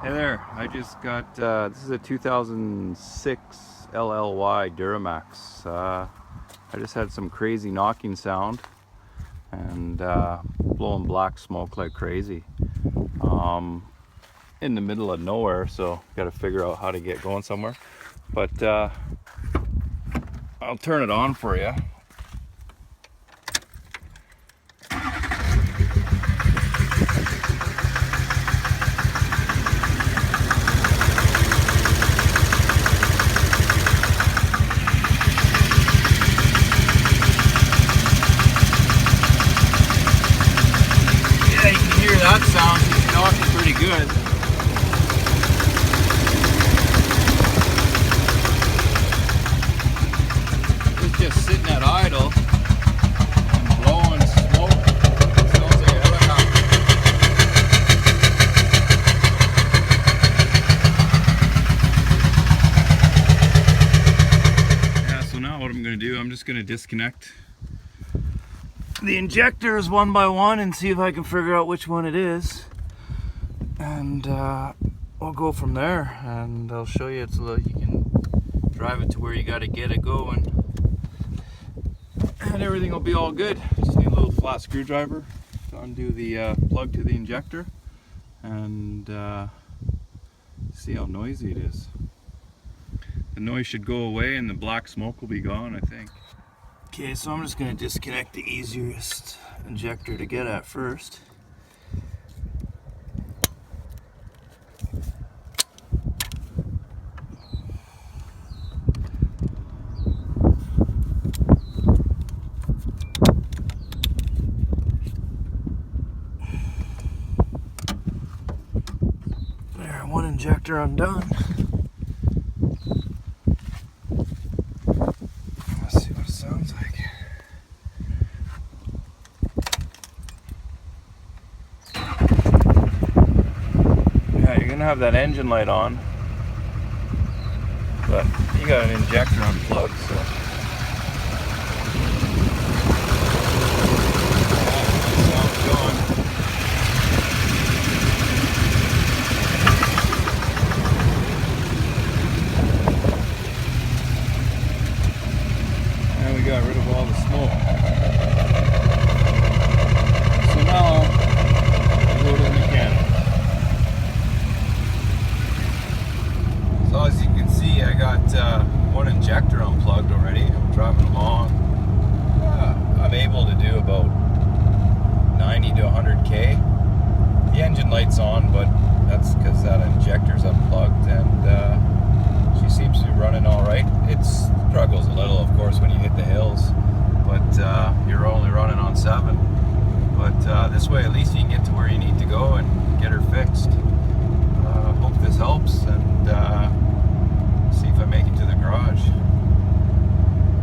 Hey there, I just got, this is a 2006 LLY Duramax. I just had some crazy knocking sound and blowing black smoke like crazy. In the middle of nowhere, so got to figure out how to get going somewhere. But I'll turn it on for you. Yeah, you can hear that sound. It's knocking pretty good. It's just sitting at idle and blowing smoke. It sounds like a helicopter. Yeah, so now what I'm going to do, I'm just going to disconnect the injectors one by one and see if I can figure out which one it is, and we'll go from there. And I'll show you it's you can drive it to where you got to get it going, and everything will be all good. Just need a little flat screwdriver to undo the plug to the injector and see how noisy it is. The noise should go away and the black smoke will be gone, I think. Okay, so I'm just going to disconnect the easiest injector to get at first. There, one injector undone. Let's see what it sounds like. Yeah, you're gonna have that engine light on, but you got an injector unplugged, so. Sounds going. And we got rid of all the smoke. So now I go to the mechanic. So as you can see, I got one injector unplugged already. I'm driving along. I'm able to do about 90 to 100k. The engine light's on, but that's because that injector's unplugged, and she seems to be running all right. It struggles a little, of course, when you hit the hills, but you're only running on 7. But this way, at least you can get to where you need to go and get her fixed.